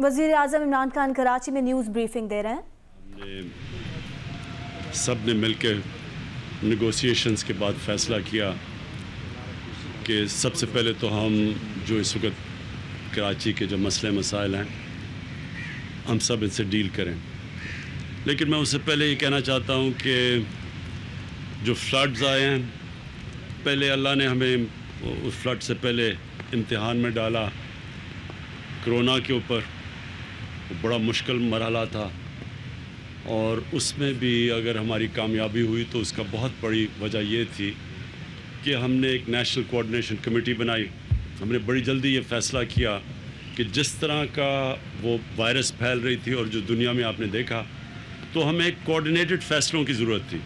وزیر اعظم عمران خان کراچی میں news briefing دے رہے ہیں. ہم نے سب نے مل کے نیگوسیشنز کے بعد فیصلہ کیا کہ سب سے پہلے تو ہم جو اس وقت کراچی کے جو مسئلے مسائل ہیں ہم سب ان سے ڈیل کریں. لیکن میں اس سے پہلے یہ کہنا چاہتا ہوں کہ جو فلڈز آئے ہیں پہلے اللہ نے ہمیں اس فلڈ سے پہلے امتحان میں ڈالا کرونا کے اوپر. بڑا مشکل مرحلہ تھا اور اس میں بھی اگر ہماری کامیابی ہوئی تو اس کا بہت بڑی وجہ یہ تھی کہ ہم نے ایک نیشنل کوآرڈینیشن کمیٹی بنائی. ہم نے بڑی جلدی یہ فیصلہ کیا کہ جس طرح کا وہ وائرس پھیل رہی تھی اور جو دنیا میں آپ نے دیکھا تو ہمیں ایک کوآرڈینیٹڈ فیصلوں کی ضرورت تھی.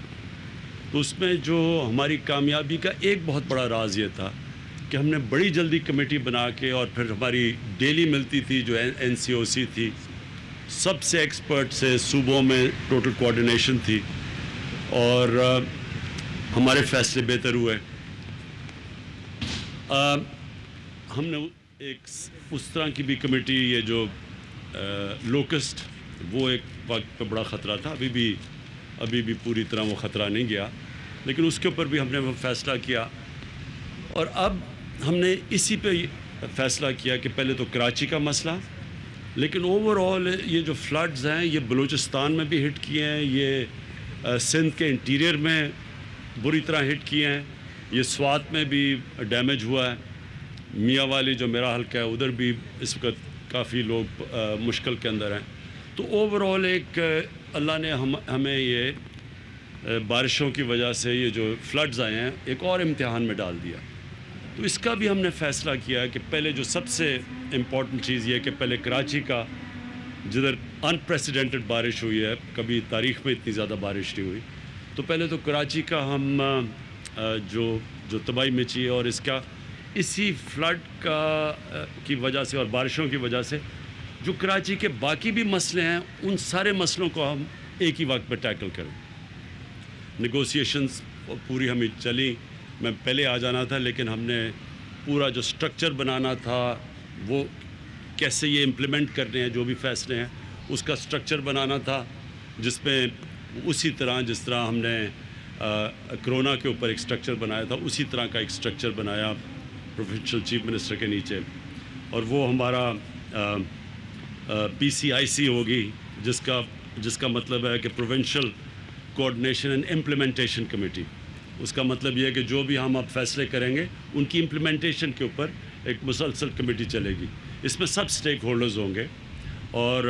تو اس میں جو ہماری کامیابی کا ایک بہت بڑا راز یہ تھا کہ ہم نے بڑی جلدی کمیٹی بنا کے اور پھر ہماری ڈیلی ملتی تھی جو NCOC تھی سب سے ایکسپرٹ سے صوبوں میں ٹوٹل کوآرڈینیشن تھی اور ہمارے فیصلے بہتر ہوئے. ہم نے ایک اس طرح کی بھی کمیٹی یہ جو لوکسٹ وہ ایک وقت پہ بڑا خطرہ تھا. ابھی بھی پوری طرح وہ خطرہ نہیں گیا لیکن اس کے اوپر بھی ہم نے وہ فیصلہ کیا. اور اب ہم نے اسی پہ فیصلہ کیا کہ پہلے تو کراچی کا مسئلہ لیکن اوور آل یہ جو فلڈز ہیں یہ بلوچستان میں بھی ہٹ کیے ہیں, یہ سندھ کے انٹیریئر میں بری طرح ہٹ کیے ہیں, یہ سوات میں بھی ڈیمیج ہوا ہے, میاں والی جو میرا حلقہ ہے ادھر بھی اس وقت کافی لوگ مشکل کے اندر ہیں. تو اوور آل ایک اللہ نے ہمیں یہ بارشوں کی وجہ سے یہ جو فلڈز آئے ہیں ایک اور امتحان میں ڈال دیا. تو اس کا بھی ہم نے فیصلہ کیا ہے کہ پہلے جو سب سے امپورٹنٹ چیز یہ کہ پہلے کراچی کا جدھر انپریسیڈنٹڈ بارش ہوئی ہے, کبھی تاریخ میں اتنی زیادہ بارش نہیں ہوئی, تو پہلے تو کراچی کا ہم جو تباہی مچی ہے اور اس کا اسی فلڈ کی وجہ سے اور بارشوں کی وجہ سے جو کراچی کے باقی بھی مسئلے ہیں ان سارے مسئلوں کو ہم ایک ہی وقت پہ ٹیکل کریں. نیگوسیشنز پوری ہمیں چلی, میں پہلے آ جانا تھا لیکن ہم نے پورا جو سٹرکچر بنانا تھا وہ کیسے یہ امپلیمنٹ کرنے ہیں جو بھی فیصلے ہیں اس کا سٹرکچر بنانا تھا جس میں اسی طرح جس طرح ہم نے کرونا کے اوپر ایک سٹرکچر بنایا تھا اسی طرح کا ایک سٹرکچر بنایا پروونشل چیف منسٹر کے نیچے. اور وہ ہمارا PCIC ہوگی جس کا مطلب ہے کہ provincial coordination and implementation committee. اس کا مطلب یہ ہے کہ جو بھی ہم اب فیصلے کریں گے ان کی امپلیمنٹیشن کے اوپر ایک مسلسل کمیٹی چلے گی. اس میں سب سٹیک ہولڈرز ہوں گے اور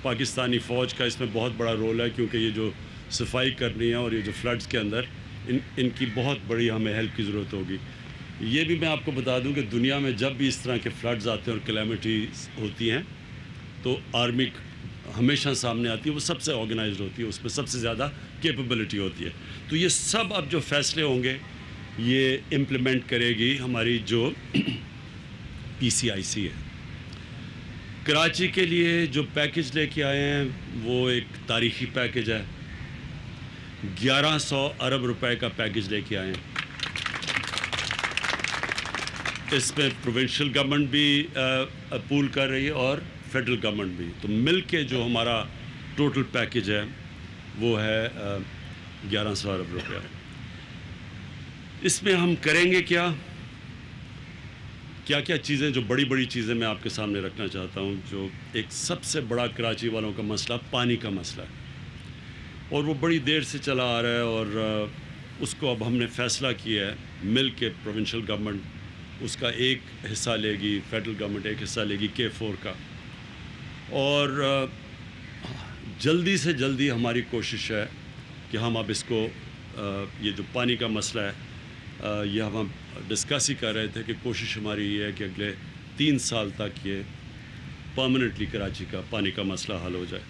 پاکستانی فوج کا اس میں بہت بڑا رول ہے کیونکہ یہ جو صفائی کرنی ہے اور یہ جو فلڈز کے اندر ان کی بہت بڑی ہمیں ہیلپ کی ضرورت ہوگی. یہ بھی میں آپ کو بتا دوں کہ دنیا میں جب بھی اس طرح کے فلڈز آتے ہیں اور کلیمٹیز ہوتی ہیں تو آرمی ہمیشہ سامنے آتی ہے, وہ سب سے آرگنائزڈ ہوتی ہے, اس میں سب سے زیادہ کیپیبلٹی ہوتی ہے. تو یہ سب اب جو فیصلے ہوں گے یہ امپلیمنٹ کرے گی ہماری جو PCIC ہے. کراچی کے لیے جو پیکج لے کے آئے ہیں وہ ایک تاریخی پیکج ہے. 1100 ارب روپے کا پیکج لے کے آئے ہیں. اس میں پروونشل گورنمنٹ بھی پول کر رہی ہے اور فیڈرل گورنمنٹ بھی. تو مل کے جو ہمارا ٹوٹل پیکج ہے وہ ہے 1100 ارب روپے. اس میں ہم کریں گے کیا چیزیں, جو بڑی چیزیں میں آپ کے سامنے رکھنا چاہتا ہوں. جو ایک سب سے بڑا کراچی والوں کا مسئلہ پانی کا مسئلہ ہے اور وہ بڑی دیر سے چلا آ رہا ہے اور اس کو اب ہم نے فیصلہ کیا ہے مل کے پروونشل گورنمنٹ اس کا ایک حصہ لے گی, فیڈرل گورنمنٹ ایک حصہ لے گی K4 کا. اور جلدی سے جلدی ہماری کوشش ہے کہ ہم اب اس کو یہ جو پانی کا مسئلہ ہے یہ ہم ڈسکس ہی کر رہے تھے کہ کوشش ہماری یہ ہے کہ اگلے 3 سال تک یہ پرماننٹلی کراچی کا پانی کا مسئلہ حل ہو جائے.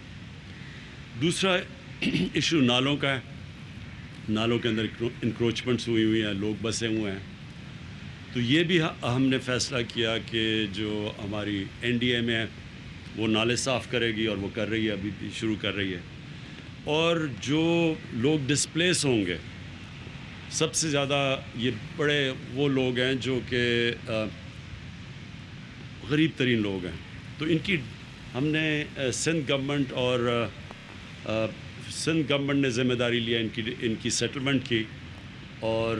دوسرا ایشو نالوں کا ہے. نالوں کے اندر انکروچمنٹس ہوئی ہیں, لوگ بسے ہوئے ہیں. تو یہ بھی ہم نے فیصلہ کیا کہ جو ہماری NDA میں وہ نالے صاف کرے گی اور وہ کر رہی ہے, ابھی بھی شروع کر رہی ہے. اور جو لوگ ڈسپلیس ہوں گے سب سے زیادہ یہ بڑے وہ لوگ ہیں جو کہ غریب ترین لوگ ہیں. تو ان کی ہم نے سندھ گورنمنٹ اور سندھ گورنمنٹ نے ذمہ داری لیا ان کی سیٹلمنٹ کی، اور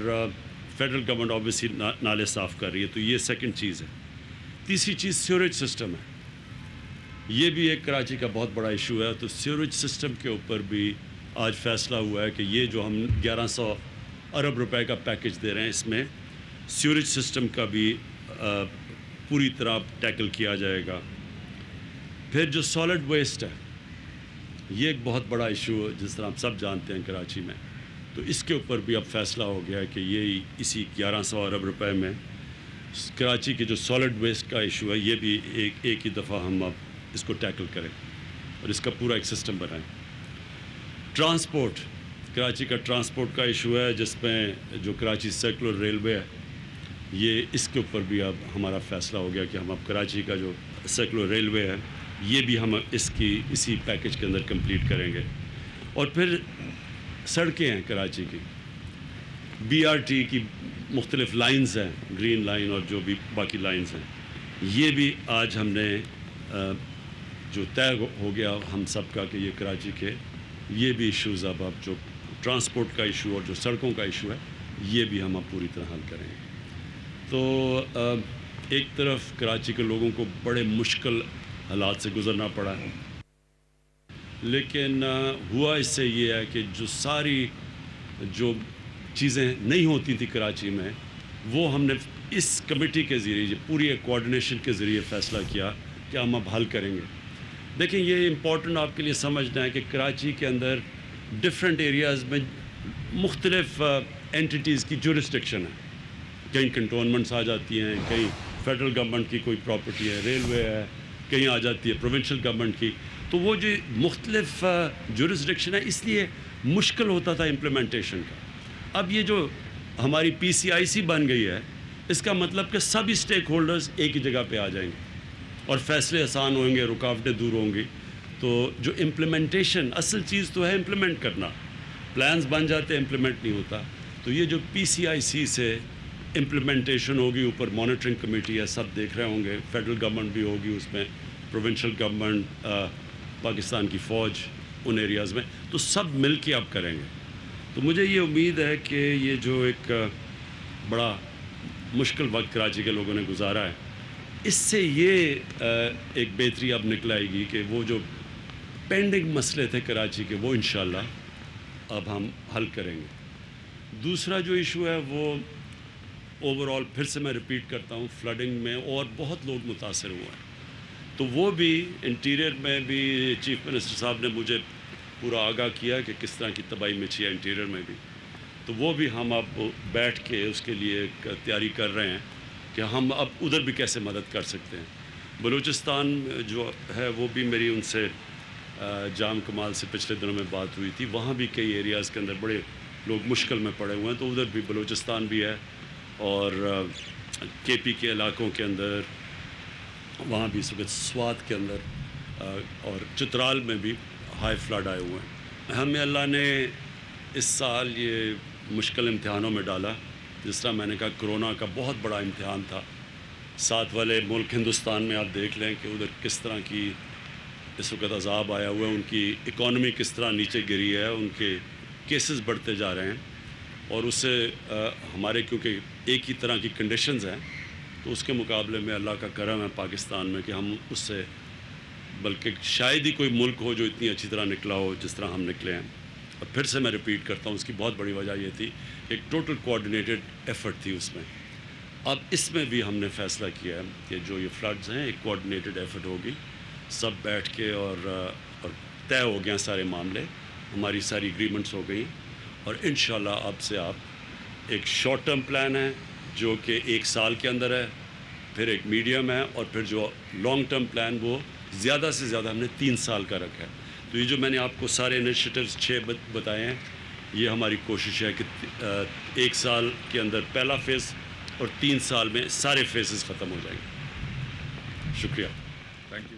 فیڈرل گورنمنٹ آبویسلی نالے صاف کر رہی ہے، تو یہ سیکنڈ چیز ہے۔ تیسری چیز سیوریج سسٹم ہے، یہ بھی ایک کراچی کا بہت بڑا ایشو ہے، تو سیوریج سسٹم کے اوپر بھی آج فیصلہ ہوا ہے کہ یہ جو ہم 1100 ارب روپے کا پیکج دے رہے ہیں، اس میں سیوریج سسٹم کا بھی پوری طرح ٹیکل کیا جائے گا۔ پھر جو سالڈ ویسٹ ہے، یہ ایک بہت بڑا ایشو ہے، جس طرح ہم سب جانتے ہیں کراچی میں، تو اس کے اوپر بھی اب فیصلہ ہو گیا ہے کہ یہ اسی 1100 ارب روپے میں کراچی کے جو سالڈ ویسٹ کا ایشو ہے، یہ بھی ایک ہی دفعہ ہم اب اس کو ٹیکل کریں اور اس کا پورا ایک سسٹم بنائیں۔ ٹرانسپورٹ، کراچی کا ٹرانسپورٹ کا ایشو ہے، جس میں جو کراچی سرکولر ریلوے ہے، یہ اس کے اوپر بھی اب ہمارا فیصلہ ہو گیا کہ ہم اب کراچی کا جو سرکولر ریلوے ہے، یہ بھی ہم اسی پیکج کے اندر کمپلیٹ کریں گے۔ اور پھر سڑکیں ہیں کراچی کی، BRT کی مختلف لائنز ہیں، گرین لائن اور جو بھی باقی لائنز ہیں، یہ بھی آج ہم نے جو طے ہو گیا ہم سب کا کہ یہ کراچی کے یہ بھی ایشوز اب جو ٹرانسپورٹ کا ایشو اور جو سڑکوں کا ایشو ہے، یہ بھی ہم اب پوری طرح حل کریں گے۔ تو ایک طرف کراچی کے لوگوں کو بڑے مشکل حالات سے گزرنا پڑا ہے، لیکن ہوا اس سے یہ ہے کہ جو چیزیں نہیں ہوتی تھی کراچی میں، وہ ہم نے اس کمیٹی کے ذریعے پوری ایک کوآرڈینیشن کے ذریعے فیصلہ کیا کہ ہم اب حل کریں گے۔ دیکھیں، یہ امپورٹنٹ آپ کے لیے سمجھنا ہے کہ کراچی کے اندر ڈفرینٹ ایریاز میں مختلف اینٹیز کی جورسڈکشن ہے، کہیں کنٹونمنٹس آ جاتی ہیں، کہیں فیڈرل گورنمنٹ کی کوئی پراپرٹی ہے، ریلوے ہے، کہیں آ جاتی ہے پروونشل گورنمنٹ کی، تو وہ جو مختلف جورسڈکشن ہے، اس لیے مشکل ہوتا تھا امپلیمنٹیشن کا۔ اب یہ جو ہماری PCIC بن گئی ہے، اس کا مطلب کہ سبھی اسٹیک ہولڈرز ایک ہی جگہ پہ آ جائیں گے اور فیصلے آسان ہوئیں گے، رکاوٹیں دور ہوں گی۔ تو جو امپلیمنٹیشن، اصل چیز تو ہے امپلیمنٹ کرنا، پلانز بن جاتے ہیں، امپلیمنٹ نہیں ہوتا۔ تو یہ جو PCIC سے امپلیمنٹیشن ہوگی، اوپر مانیٹرنگ کمیٹی ہے، سب دیکھ رہے ہوں گے، فیڈرل گورنمنٹ بھی ہوگی اس میں، پروونشل گورنمنٹ، پاکستان کی فوج ان ایریاز میں، تو سب مل کے اب کریں گے۔ تو مجھے یہ امید ہے کہ یہ جو ایک بڑا مشکل وقت کراچی کے لوگوں نے گزارا ہے، اس سے یہ ایک بہتری اب نکل آئے گی کہ وہ جو پینڈنگ مسئلے تھے کراچی کے، وہ انشاءاللہ اب ہم حل کریں گے۔ دوسرا جو ایشو ہے وہ اوور آل، پھر سے میں ریپیٹ کرتا ہوں، فلڈنگ میں اور بہت لوگ متاثر ہوئے ہیں، تو وہ بھی انٹیریئر میں بھی چیف منسٹر صاحب نے مجھے پورا آگاہ کیا کہ کس طرح کی تباہی مچی ہے انٹیریئر میں بھی، تو وہ بھی ہم اب بیٹھ کے اس کے لیے ایک تیاری کر رہے ہیں کہ ہم اب ادھر بھی کیسے مدد کر سکتے ہیں۔ بلوچستان جو ہے، وہ بھی میری ان سے جام کمال سے پچھلے دنوں میں بات ہوئی تھی، وہاں بھی کئی ایریاز کے اندر بڑے لوگ مشکل میں پڑے ہوئے ہیں، تو ادھر بھی بلوچستان بھی ہے، اور KP کے علاقوں کے اندر، وہاں بھی اس وقت سوات کے اندر اور چترال میں بھی ہائی فلڈ آئے ہوئے ہیں۔ ہمیں اللہ نے اس سال یہ مشکل امتحانوں میں ڈالا، جس طرح میں نے کہا کرونا کا بہت بڑا امتحان تھا، ساتھ والے ملک ہندوستان میں آپ دیکھ لیں کہ ادھر کس طرح کی اس وقت عذاب آیا ہوا ہے، ان کی اکانومی کس طرح نیچے گری ہے، ان کے کیسز بڑھتے جا رہے ہیں، اور اس سے ہمارے کیونکہ ایک ہی طرح کی کنڈیشنز ہیں، تو اس کے مقابلے میں اللہ کا کرم ہے پاکستان میں کہ ہم اس سے، بلکہ شاید ہی کوئی ملک ہو جو اتنی اچھی طرح نکلا ہو جس طرح ہم نکلے ہیں۔ اور پھر سے میں ریپیٹ کرتا ہوں، اس کی بہت بڑی وجہ یہ تھی، ایک ٹوٹل کوآرڈینیٹڈ ایفرٹ تھی اس میں۔ اب اس میں بھی ہم نے فیصلہ کیا ہے کہ جو یہ فلڈز ہیں، ایک کوآرڈینیٹڈ ایفرٹ ہوگی، سب بیٹھ کے اور طے ہو گیا سارے معاملے، ہماری ساری اگریمنٹس ہو گئی، اور انشاءاللہ اب سے آپ ایک شارٹ ٹرم پلان ہے جو کہ 1 سال کے اندر ہے، پھر ایک میڈیم ہے، اور پھر جو لانگ ٹرم پلان وہ زیادہ سے زیادہ ہم نے 3 سال کا رکھا ہے۔ تو یہ جو میں نے آپ کو سارے انیشیٹیوز 6 بتائے ہیں، یہ ہماری کوشش ہے کہ 1 سال کے اندر پہلا فیز اور 3 سال میں سارے فیزز ختم ہو جائیں گے۔ شکریہ، تھینک یو۔